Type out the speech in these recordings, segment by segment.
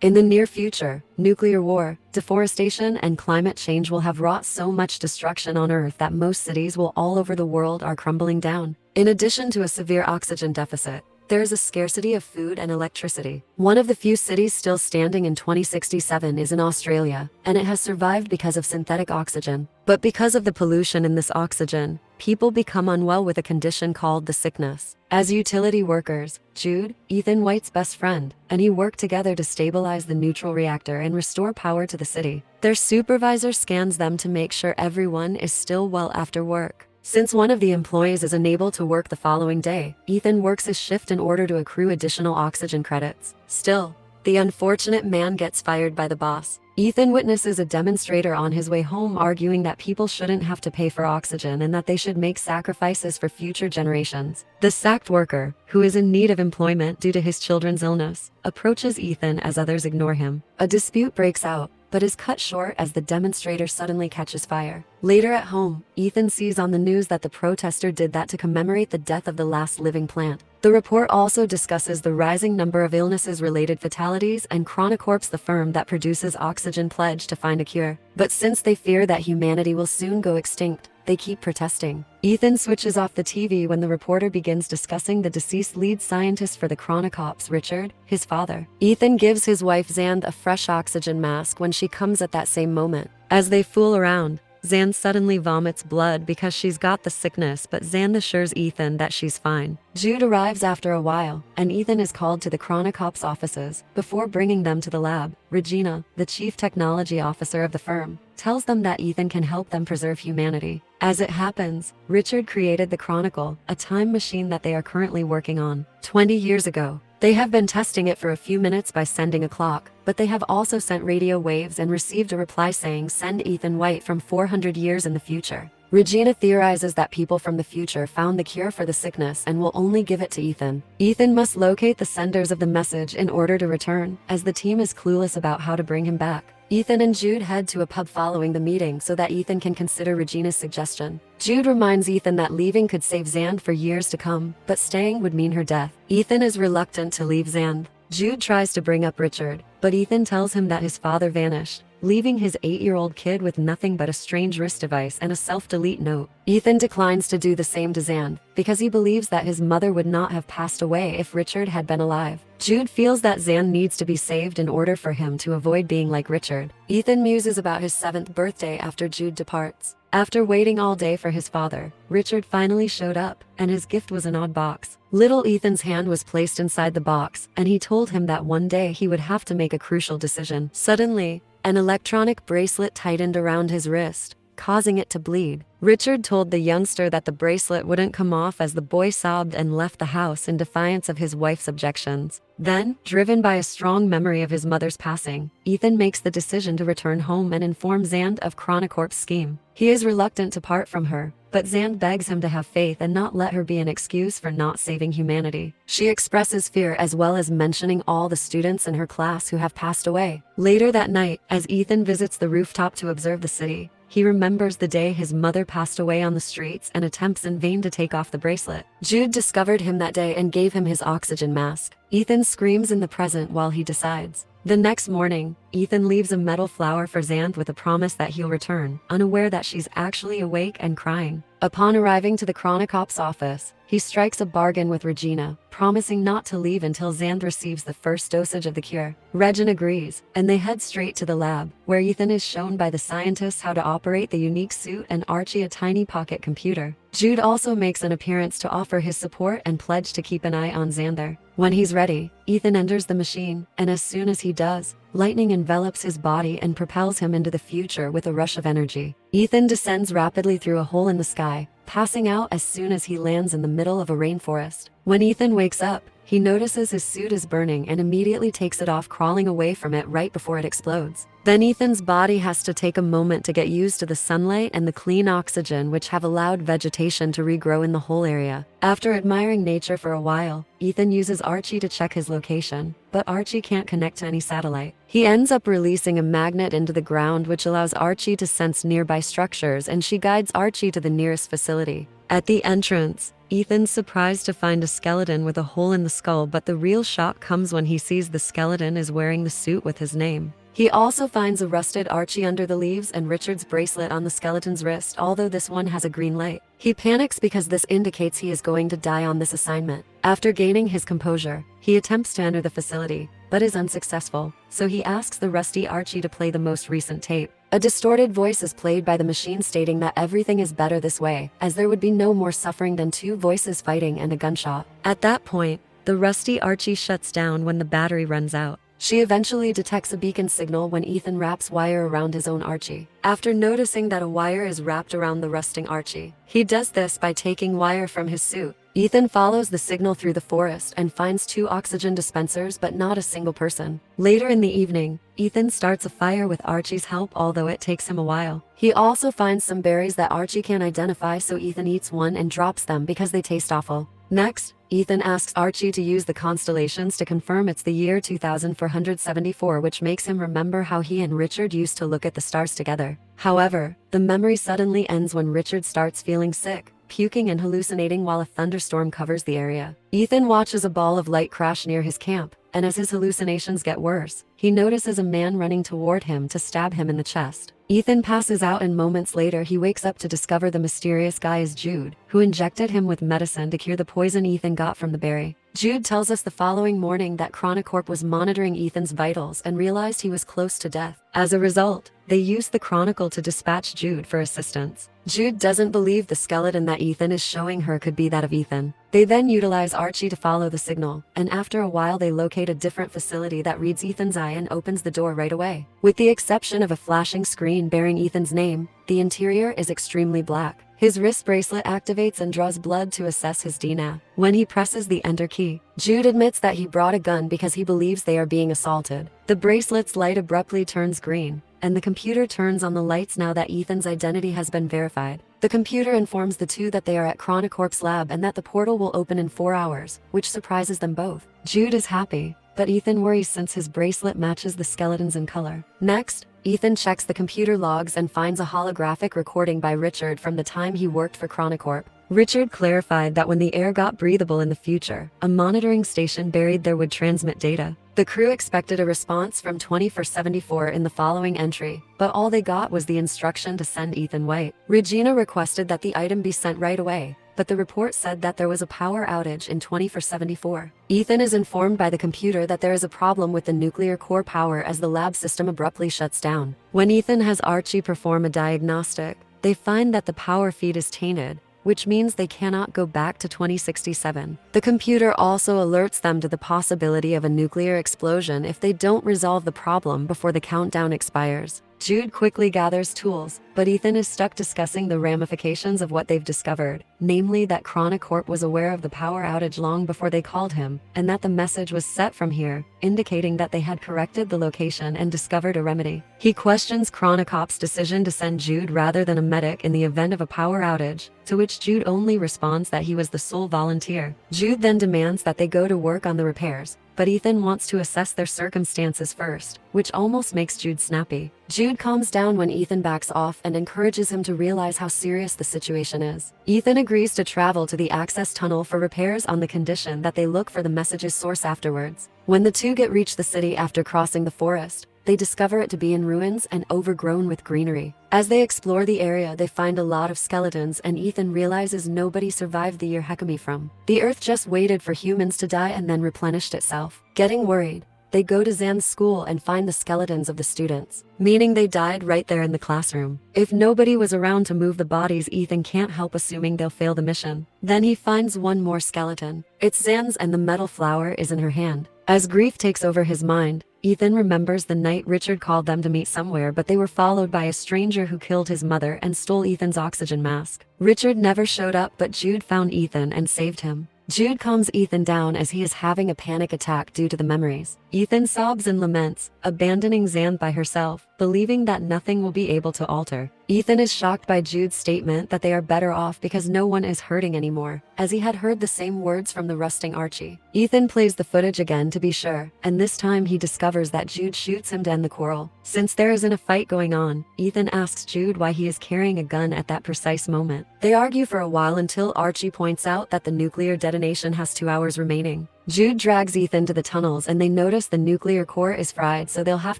In the near future, nuclear war, deforestation, and climate change will have wrought so much destruction on Earth that most cities all over the world are crumbling down. In addition to a severe oxygen deficit, there is a scarcity of food and electricity. One of the few cities still standing in 2067 is in Australia, and it has survived because of synthetic oxygen. But because of the pollution in this oxygen, people become unwell with a condition called the sickness. As utility workers, Jude, Ethan White's best friend, and he work together to stabilize the neutral reactor and restore power to the city. Their supervisor scans them to make sure everyone is still well after work. Since one of the employees is unable to work the following day, Ethan works his shift in order to accrue additional oxygen credits. Still, the unfortunate man gets fired by the boss. Ethan witnesses a demonstrator on his way home arguing that people shouldn't have to pay for oxygen and that they should make sacrifices for future generations. The sacked worker, who is in need of employment due to his children's illness, approaches Ethan as others ignore him. A dispute breaks out, but is cut short as the demonstrator suddenly catches fire. Later at home, Ethan sees on the news that the protester did that to commemorate the death of the last living plant. The report also discusses the rising number of illnesses-related fatalities, and Chronocorp's, the firm that produces oxygen, pledge to find a cure. But since they fear that humanity will soon go extinct, they keep protesting. Ethan switches off the TV when the reporter begins discussing the deceased lead scientist for the Chronocorps, Richard, his father. Ethan gives his wife Xand a fresh oxygen mask when she comes at that same moment. As they fool around, Xand suddenly vomits blood because she's got the sickness, but Xand assures Ethan that she's fine. Jude arrives after a while, and Ethan is called to the Chronocorps offices. Before bringing them to the lab, Regina, the chief technology officer of the firm, tells them that Ethan can help them preserve humanity. As it happens, Richard created the Chronicle, a time machine that they are currently working on. 20 years ago, they have been testing it for a few minutes by sending a clock, but they have also sent radio waves and received a reply saying send Ethan White from 400 years in the future. Regina theorizes that people from the future found the cure for the sickness and will only give it to Ethan. Ethan must locate the senders of the message in order to return, as the team is clueless about how to bring him back. Ethan and Jude head to a pub following the meeting so that Ethan can consider Regina's suggestion. Jude reminds Ethan that leaving could save Xand for years to come, but staying would mean her death. Ethan is reluctant to leave Xand. Jude tries to bring up Richard, but Ethan tells him that his father vanished, leaving his 8-year-old kid with nothing but a strange wrist device and a self-delete note. Ethan declines to do the same to Xand, because he believes that his mother would not have passed away if Richard had been alive. Jude feels that Xand needs to be saved in order for him to avoid being like Richard. Ethan muses about his 7th birthday after Jude departs. After waiting all day for his father, Richard finally showed up, and his gift was an odd box. Little Ethan's hand was placed inside the box, and he told him that one day he would have to make a crucial decision. Suddenly, an electronic bracelet tightened around his wrist, causing it to bleed. Richard told the youngster that the bracelet wouldn't come off as the boy sobbed and left the house in defiance of his wife's objections. Then, driven by a strong memory of his mother's passing, Ethan makes the decision to return home and inform Xand of Chronocorp's scheme. He is reluctant to part from her, but Xand begs him to have faith and not let her be an excuse for not saving humanity. She expresses fear as well as mentioning all the students in her class who have passed away. Later that night, as Ethan visits the rooftop to observe the city, he remembers the day his mother passed away on the streets and attempts in vain to take off the bracelet. Jude discovered him that day and gave him his oxygen mask. Ethan screams in the present while he decides. The next morning, Ethan leaves a metal flower for Xand with a promise that he'll return, unaware that she's actually awake and crying. Upon arriving to the Chronocorp's office, he strikes a bargain with Regina, promising not to leave until Xand receives the first dosage of the cure. Regina agrees, and they head straight to the lab, where Ethan is shown by the scientists how to operate the unique suit and Archie a tiny pocket computer. Jude also makes an appearance to offer his support and pledge to keep an eye on Xander. When he's ready, Ethan enters the machine, and as soon as he does, lightning envelops his body and propels him into the future with a rush of energy. Ethan descends rapidly through a hole in the sky, passing out as soon as he lands in the middle of a rainforest. When Ethan wakes up, he notices his suit is burning and immediately takes it off, crawling away from it right before it explodes. Then Ethan's body has to take a moment to get used to the sunlight and the clean oxygen, which have allowed vegetation to regrow in the whole area. After admiring nature for a while, Ethan uses Archie to check his location, but Archie can't connect to any satellite. He ends up releasing a magnet into the ground which allows Archie to sense nearby structures, and she guides Archie to the nearest facility. At the entrance, Ethan's surprised to find a skeleton with a hole in the skull, but the real shock comes when he sees the skeleton is wearing the suit with his name. He also finds a rusted Archie under the leaves and Richard's bracelet on the skeleton's wrist, although this one has a green light. He panics because this indicates he is going to die on this assignment. After gaining his composure, he attempts to enter the facility, but is unsuccessful, so he asks the rusty Archie to play the most recent tape. A distorted voice is played by the machine stating that everything is better this way, as there would be no more suffering than two voices fighting and a gunshot. At that point, the rusty Archie shuts down when the battery runs out. She eventually detects a beacon signal when Ethan wraps wire around his own Archie. After noticing that a wire is wrapped around the rusting Archie, he does this by taking wire from his suit. Ethan follows the signal through the forest and finds 2 oxygen dispensers but not a single person. Later in the evening, Ethan starts a fire with Archie's help, although it takes him a while. He also finds some berries that Archie can't identify, so Ethan eats one and drops them because they taste awful. Next, Ethan asks Archie to use the constellations to confirm it's the year 2474, which makes him remember how he and Richard used to look at the stars together. However, the memory suddenly ends when Richard starts feeling sick, puking and hallucinating while a thunderstorm covers the area. Ethan watches a ball of light crash near his camp, and as his hallucinations get worse, he notices a man running toward him to stab him in the chest. Ethan passes out, and moments later he wakes up to discover the mysterious guy is Jude, who injected him with medicine to cure the poison Ethan got from the berry. Jude tells us the following morning that Chronocorp was monitoring Ethan's vitals and realized he was close to death. As a result, they used the Chronicle to dispatch Jude for assistance. Jude doesn't believe the skeleton that Ethan is showing her could be that of Ethan. They then utilize Archie to follow the signal, and after a while they locate a different facility that reads Ethan's eye and opens the door right away. With the exception of a flashing screen bearing Ethan's name, the interior is extremely black. His wrist bracelet activates and draws blood to assess his DNA. When he presses the enter key, Jude admits that he brought a gun because he believes they are being assaulted. The bracelet's light abruptly turns green, and the computer turns on the lights now that Ethan's identity has been verified. The computer informs the two that they are at Chronocorp's lab and that the portal will open in 4 hours, which surprises them both. Jude is happy, but Ethan worries since his bracelet matches the skeletons in color. Next, Ethan checks the computer logs and finds a holographic recording by Richard from the time he worked for Chronocorp. Richard clarified that when the air got breathable in the future, a monitoring station buried there would transmit data. The crew expected a response from 2474 in the following entry, but all they got was the instruction to send Ethan White. Regina requested that the item be sent right away, but the report said that there was a power outage in 2474. Ethan is informed by the computer that there is a problem with the nuclear core power as the lab system abruptly shuts down. When Ethan has Archie perform a diagnostic, they find that the power feed is tainted, which means they cannot go back to 2067. The computer also alerts them to the possibility of a nuclear explosion if they don't resolve the problem before the countdown expires. Jude quickly gathers tools, but Ethan is stuck discussing the ramifications of what they've discovered, namely that Chronocorp was aware of the power outage long before they called him, and that the message was set from here, indicating that they had corrected the location and discovered a remedy. He questions Chronocorp's decision to send Jude rather than a medic in the event of a power outage, to which Jude only responds that he was the sole volunteer. Jude then demands that they go to work on the repairs, but Ethan wants to assess their circumstances first, which almost makes Jude snappy. Jude calms down when Ethan backs off and encourages him to realize how serious the situation is. Ethan agrees to travel to the access tunnel for repairs on the condition that they look for the message's source afterwards. When the two reach the city after crossing the forest, they discover it to be in ruins and overgrown with greenery. As they explore the area, they find a lot of skeletons, and Ethan realizes nobody survived the year Hekami from. The earth just waited for humans to die and then replenished itself. Getting worried, they go to Zan's school and find the skeletons of the students, meaning they died right there in the classroom. If nobody was around to move the bodies, Ethan can't help assuming they'll fail the mission. Then he finds one more skeleton. It's Zan's, and the metal flower is in her hand. As grief takes over his mind, Ethan remembers the night Richard called them to meet somewhere, but they were followed by a stranger who killed his mother and stole Ethan's oxygen mask. Richard never showed up, but Jude found Ethan and saved him. Jude calms Ethan down as he is having a panic attack due to the memories. Ethan sobs and laments, abandoning Zan by herself, believing that nothing will be able to alter. Ethan is shocked by Jude's statement that they are better off because no one is hurting anymore, as he had heard the same words from the rusting Archie. Ethan plays the footage again to be sure, and this time he discovers that Jude shoots him to end the quarrel. Since there isn't a fight going on, Ethan asks Jude why he is carrying a gun at that precise moment. They argue for a while until Archie points out that the nuclear detonation has 2 hours remaining. Jude drags Ethan to the tunnels and they notice the nuclear core is fried, so they'll have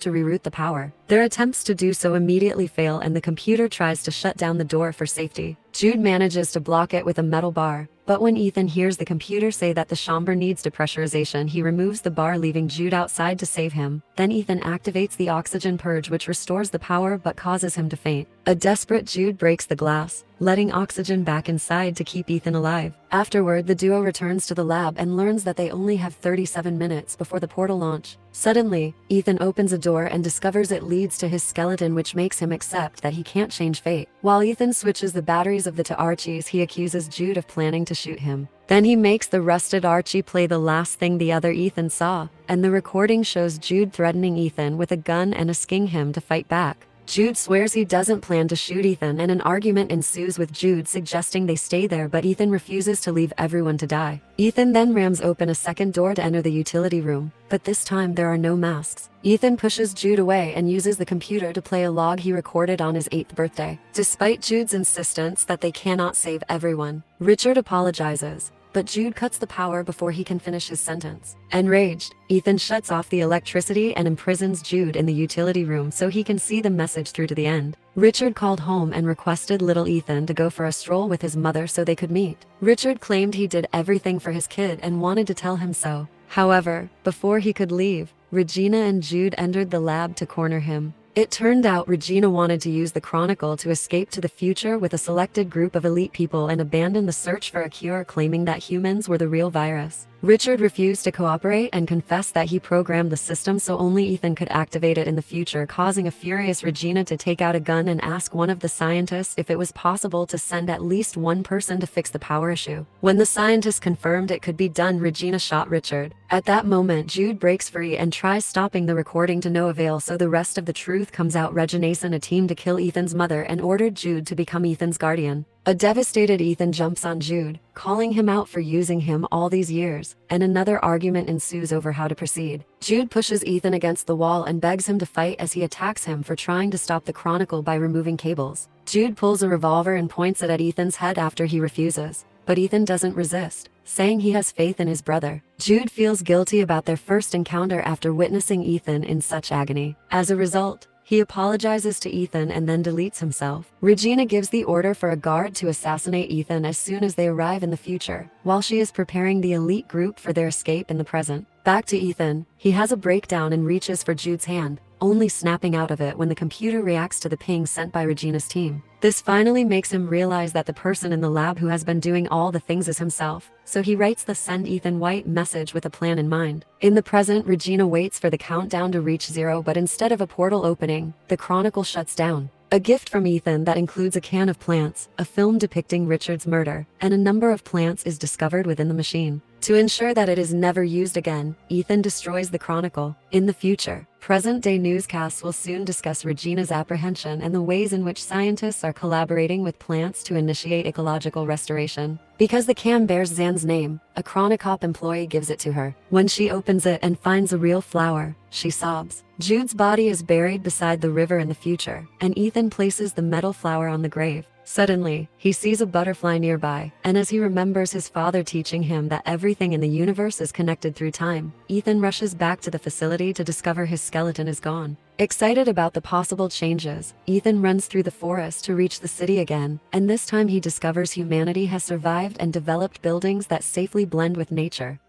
to reroute the power. Their attempts to do so immediately fail and the computer tries to shut down the door for safety. Jude manages to block it with a metal bar, but when Ethan hears the computer say that the chamber needs depressurization, he removes the bar, leaving Jude outside to save him. Then Ethan activates the oxygen purge, which restores the power but causes him to faint. A desperate Jude breaks the glass, letting oxygen back inside to keep Ethan alive. Afterward, the duo returns to the lab and learns that they only have 37 minutes before the portal launch. Suddenly, Ethan opens a door and discovers it leads to his skeleton, which makes him accept that he can't change fate. While Ethan switches the batteries of the two Archies, he accuses Jude of planning to shoot him. Then he makes the rusted Archie play the last thing the other Ethan saw, and the recording shows Jude threatening Ethan with a gun and asking him to fight back. Jude swears he doesn't plan to shoot Ethan, and an argument ensues with Jude suggesting they stay there, but Ethan refuses to leave everyone to die. Ethan then rams open a second door to enter the utility room, but this time there are no masks. Ethan pushes Jude away and uses the computer to play a log he recorded on his 8th birthday. Despite Jude's insistence that they cannot save everyone, Richard apologizes, but Jude cuts the power before he can finish his sentence. Enraged, Ethan shuts off the electricity and imprisons Jude in the utility room so he can see the message through to the end. Richard called home and requested little Ethan to go for a stroll with his mother so they could meet. Richard claimed he did everything for his kid and wanted to tell him so. However, before he could leave, Regina and Jude entered the lab to corner him. It turned out Regina wanted to use the Chronicle to escape to the future with a selected group of elite people and abandon the search for a cure, claiming that humans were the real virus. Richard refused to cooperate and confessed that he programmed the system so only Ethan could activate it in the future, causing a furious Regina to take out a gun and ask one of the scientists if it was possible to send at least one person to fix the power issue. When the scientist confirmed it could be done, Regina shot Richard. At that moment, Jude breaks free and tries stopping the recording to no avail, so the rest of the truth comes out. Regina and a team to kill Ethan's mother and ordered Jude to become Ethan's guardian. A devastated Ethan jumps on Jude, calling him out for using him all these years, and another argument ensues over how to proceed. Jude pushes Ethan against the wall and begs him to fight as he attacks him for trying to stop the Chronicle by removing cables. Jude pulls a revolver and points it at Ethan's head after he refuses, but Ethan doesn't resist, saying he has faith in his brother. Jude feels guilty about their first encounter after witnessing Ethan in such agony. As a result, he apologizes to Ethan and then deletes himself. Regina gives the order for a guard to assassinate Ethan as soon as they arrive in the future, while she is preparing the elite group for their escape in the present. Back to Ethan, he has a breakdown and reaches for Jude's hand, only snapping out of it when the computer reacts to the ping sent by Regina's team. This finally makes him realize that the person in the lab who has been doing all the things is himself, so he writes the "Send Ethan White" message with a plan in mind. In the present, Regina waits for the countdown to reach 0, but instead of a portal opening, the Chronicle shuts down. A gift from Ethan that includes a can of plants, a film depicting Richard's murder, and a number of plants is discovered within the machine. To ensure that it is never used again, Ethan destroys the Chronicle. In the future, present-day newscasts will soon discuss Regina's apprehension and the ways in which scientists are collaborating with plants to initiate ecological restoration. Because the can bears Zan's name, a Chronicop employee gives it to her. When she opens it and finds a real flower, she sobs. Jude's body is buried beside the river in the future, and Ethan places the metal flower on the grave. Suddenly, he sees a butterfly nearby, and as he remembers his father teaching him that everything in the universe is connected through time, Ethan rushes back to the facility to discover his skeleton is gone. Excited about the possible changes, Ethan runs through the forest to reach the city again, and this time he discovers humanity has survived and developed buildings that safely blend with nature.